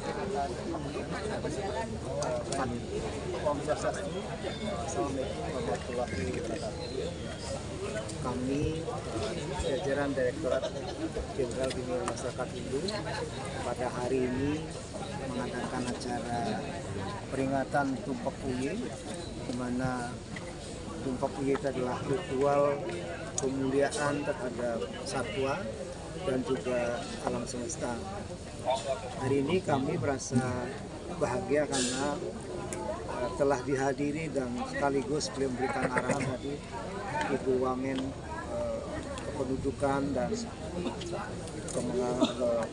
Assalamualaikum warahmatullahi wabarakatuh. Kami jajaran Direktorat Jenderal Bina Masyarakat Hindu pada hari ini mengadakan acara peringatan Tumpak Uye, di mana Tumpak Uye itu adalah ritual pemuliaan terhadap satwa dan juga alam semesta. Hari ini kami merasa bahagia karena telah dihadiri dan sekaligus beliau memberikan arahan tadi Ibu Wamen Kependudukan dan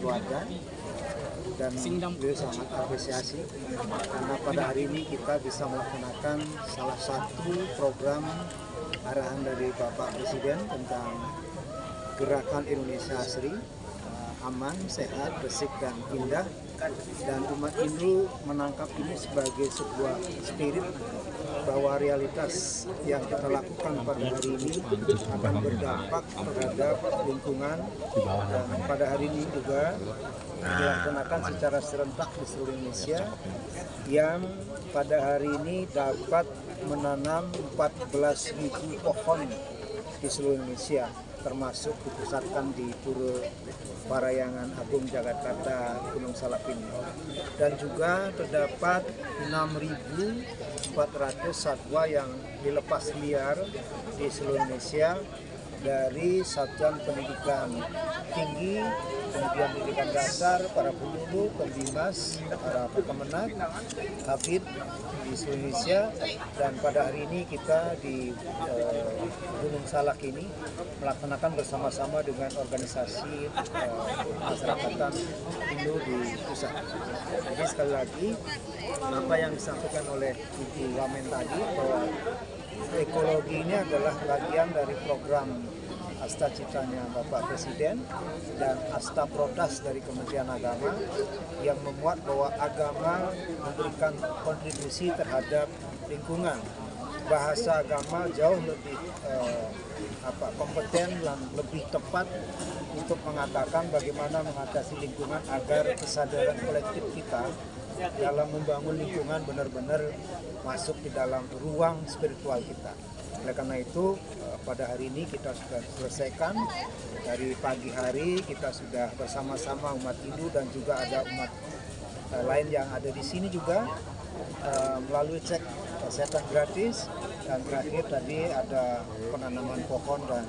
Keluarga, dan beliau sangat apresiasi karena pada hari ini kita bisa melaksanakan salah satu program arahan dari Bapak Presiden tentang Gerakan Indonesia Asri, aman, sehat, bersih, dan indah. Dan umat Hindu menangkap ini sebagai sebuah spirit bahwa realitas yang kita lakukan pada hari ini akan berdampak terhadap lingkungan, dan pada hari ini juga dilaksanakan secara serentak di seluruh Indonesia, yang pada hari ini dapat menanam 14.000 pohon di seluruh Indonesia, termasuk dipusatkan di Pura Parayangan Agung Jagakarsa Gunung Salak ini. Dan juga terdapat 6.400 satwa yang dilepas liar di seluruh Indonesia dari Satuan Pendidikan Tinggi, kemudian pendidikan dasar, para penyuluh, pembimas, para pekemenag, Habib di seluruh Indonesia. Dan pada hari ini kita di Gunung Salak ini melaksanakan bersama-sama dengan organisasi masyarakatan Hindu di pusat. Jadi sekali lagi apa yang disampaikan oleh Ibu Wamen tadi, bahwa ekologi ini adalah bagian dari program Asta Ciptanya Bapak Presiden dan Asta Prodas dari Kementerian Agama, yang memuat bahwa agama memberikan kontribusi terhadap lingkungan. Bahasa agama jauh lebih kompeten dan lebih tepat untuk mengatakan bagaimana mengatasi lingkungan agar kesadaran kolektif kita dalam membangun lingkungan benar-benar masuk di dalam ruang spiritual kita. Oleh karena itu, pada hari ini kita sudah selesaikan. Dari pagi hari kita sudah bersama-sama umat Hindu dan juga ada umat lain yang ada di sini juga melalui cek kesehatan gratis, dan terakhir tadi ada penanaman pohon dan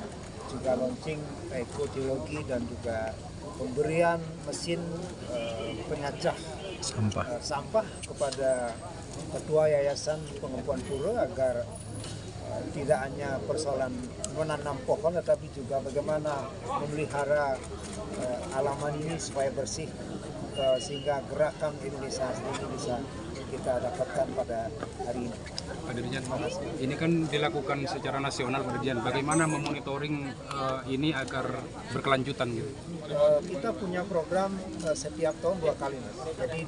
juga launching ekogeologi dan juga pemberian mesin penyacah sampah kepada Ketua Yayasan Pengembangan Pura agar tidak hanya persoalan menanam pohon, tetapi juga bagaimana memelihara halaman ini supaya bersih, sehingga gerakan Indonesia ini bisa kita dapatkan pada hari ini. Pak Dirjen, ini kan dilakukan secara nasional, Pak Dirjen. Bagaimana memonitoring ini agar berkelanjutan gitu? Kita punya program setiap tahun 2 kali, Mas. Jadi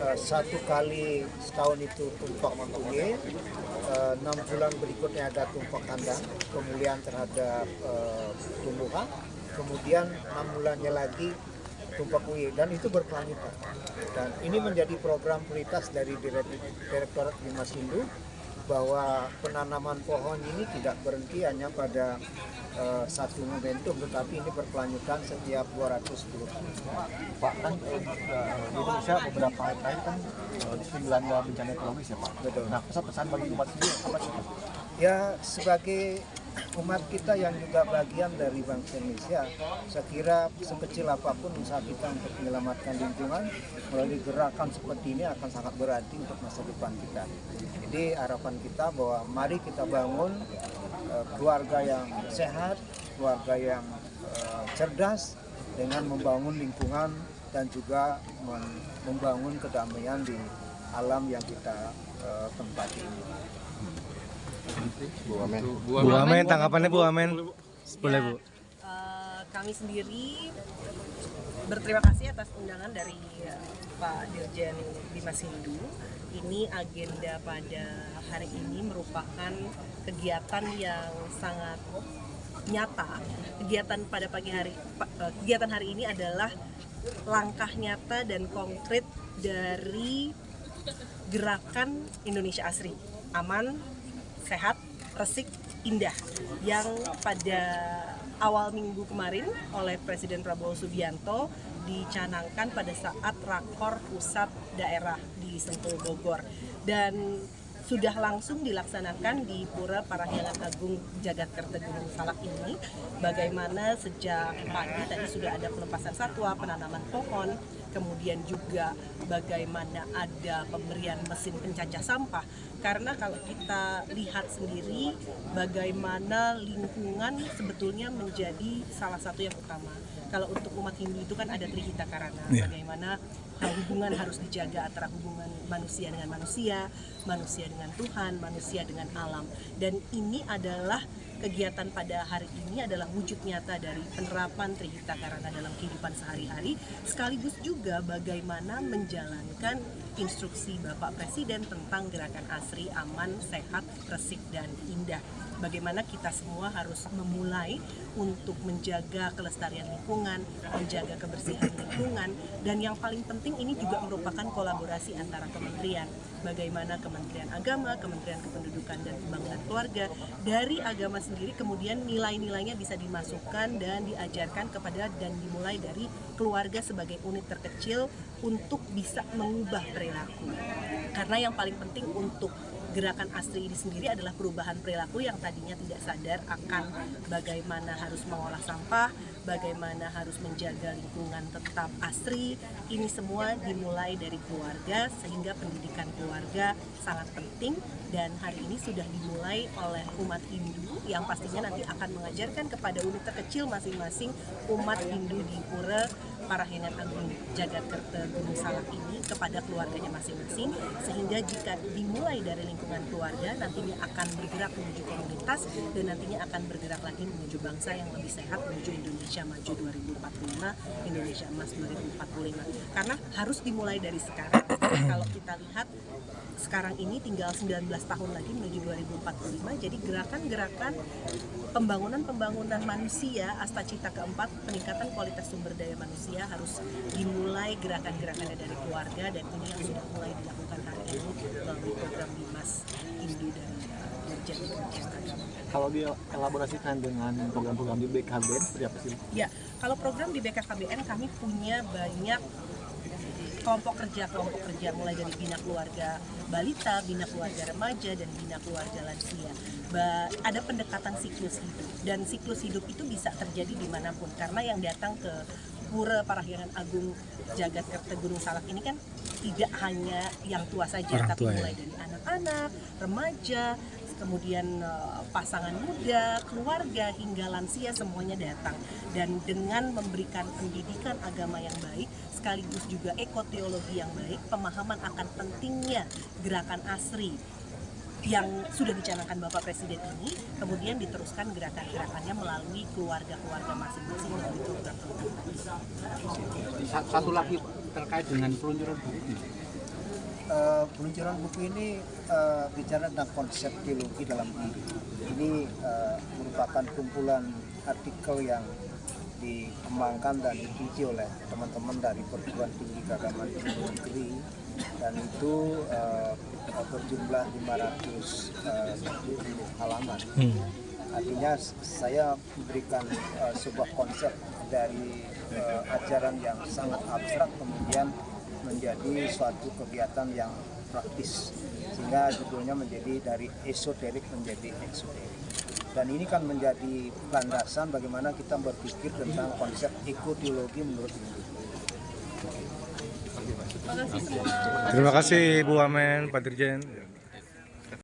1 kali setahun itu Tumpak Uye, 6 bulan berikutnya ada Tumpak Kandang, pemulihan terhadap tumbuhan, kemudian 6 bulannya lagi Tumpak Uye, dan itu berkelanjutan. Dan ini menjadi program prioritas dari Direktorat Bimas Hindu, bahwa penanaman pohon ini tidak berhenti hanya pada satu momentum, tetapi ini berkelanjutan setiap 210 tahun. Pak, kan Indonesia beberapa hari terakhir kan dilanda bencana ekologis ya Pak. Betul. Nah, pesan-pesan bagi umat sendiri apa sih Pak? Ya, sebagai umat kita yang juga bagian dari bangsa Indonesia, saya kira sekecil apapun usaha kita untuk menyelamatkan lingkungan melalui gerakan seperti ini akan sangat berarti untuk masa depan kita. Jadi harapan kita bahwa mari kita bangun keluarga yang sehat, keluarga yang cerdas, dengan membangun lingkungan dan juga membangun kedamaian di alam yang kita tempati ini. Bu Wamen. Bu Wamen, tanggapannya Bu Wamen. Boleh Bu. Kami sendiri berterima kasih atas undangan dari Pak Dirjen Bimas Hindu. Ini agenda pada hari ini merupakan kegiatan yang sangat nyata. Kegiatan pada pagi hari, kegiatan hari ini adalah langkah nyata dan konkret dari gerakan Indonesia Asri, aman, sehat, resik, indah, yang pada awal minggu kemarin oleh Presiden Prabowo Subianto dicanangkan pada saat rakor pusat daerah di Sentul Bogor, dan sudah langsung dilaksanakan di Pura Parahyangan Agung Jagatkerta Gunung Salak ini. Bagaimana sejak pagi tadi sudah ada pelepasan satwa, penanaman pohon, kemudian juga bagaimana ada pemberian mesin pencacah sampah. Karena kalau kita lihat sendiri bagaimana lingkungan sebetulnya menjadi salah satu yang utama. Kalau untuk umat Hindu itu kan ada Trihita Karana, bagaimana hubungan harus dijaga antara hubungan manusia dengan manusia, manusia dengan Tuhan, manusia dengan alam. Dan ini adalah kegiatan pada hari ini adalah wujud nyata dari penerapan Trihita Karana dalam kehidupan sehari-hari, sekaligus juga bagaimana menjalankan instruksi Bapak Presiden tentang gerakan ASRI, aman, sehat, resik, dan indah. Bagaimana kita semua harus memulai untuk menjaga kelestarian lingkungan, menjaga kebersihan lingkungan, dan yang paling penting ini juga merupakan kolaborasi antara kementerian. Bagaimana Kementerian Agama, Kementerian Kependudukan dan Pembangunan Keluarga, dari agama sendiri kemudian nilai-nilainya bisa dimasukkan dan diajarkan kepada dan dimulai dari keluarga sebagai unit terkecil untuk bisa mengubah perilaku. Karena yang paling penting untuk gerakan ASRI ini sendiri adalah perubahan perilaku yang tadinya tidak sadar akan bagaimana harus mengolah sampah, bagaimana harus menjaga lingkungan tetap asri. Ini semua dimulai dari keluarga, sehingga pendidikan keluarga sangat penting, dan hari ini sudah dimulai oleh umat Hindu yang pastinya nanti akan mengajarkan kepada unit terkecil masing-masing umat Hindu di Pura Parahyangan Agung Jagatkerta Gunung Salak ini kepada keluarganya masing-masing, sehingga jika dimulai dari lingkungan keluarga nantinya akan bergerak menuju komunitas dan nantinya akan bergerak lagi menuju bangsa yang lebih sehat, menuju Indonesia Maju 2045, Indonesia Emas 2045. Karena harus dimulai dari sekarang. Kalau kita lihat sekarang ini tinggal 19 tahun lagi menuju 2045, jadi gerakan-gerakan pembangunan manusia Astacita keempat, peningkatan kualitas sumber daya manusia harus dimulai gerakan-gerakannya dari keluarga, dan ini yang sudah mulai dilakukan hari ini melalui program Bimas Hindu dari Dirjen Kementerian Agama. Kalau dielaborasikan dengan program-program di BKKBN seperti apa sih? Ya, kalau program di BKKBN kami punya banyak kelompok kerja mulai dari bina keluarga balita, bina keluarga remaja, dan bina keluarga lansia. Ada pendekatan siklus hidup, dan siklus hidup itu bisa terjadi dimanapun, karena yang datang ke Pura Parahyangan Agung Jagatkerta Gunung Salak ini kan tidak hanya yang tua saja, tapi mulai dari anak-anak, remaja, kemudian pasangan muda, keluarga, hingga lansia, semuanya datang. Dan dengan memberikan pendidikan agama yang baik, sekaligus juga ekoteologi yang baik, pemahaman akan pentingnya gerakan ASRI yang sudah dicanangkan Bapak Presiden ini, kemudian diteruskan gerakan-gerakannya melalui keluarga-keluarga masing-masing melalui program-program. Satu lagi terkait dengan peluncuran buku ini. Peluncuran buku ini bicara tentang konsep teologi dalam diri. Ini merupakan kumpulan artikel yang dikembangkan dan diuji oleh teman-teman dari perguruan tinggi keagamaan di luar negeri, dan itu berjumlah 570 halaman. Artinya saya memberikan sebuah konsep dari ajaran yang sangat abstrak kemudian menjadi suatu kegiatan yang praktis, sehingga judulnya menjadi dari esoterik menjadi eksoterik. Dan ini kan menjadi landasan bagaimana kita berpikir tentang konsep ekoteologi menurut Hindu. Terima kasih Bu Wamen, Pak Dirjen.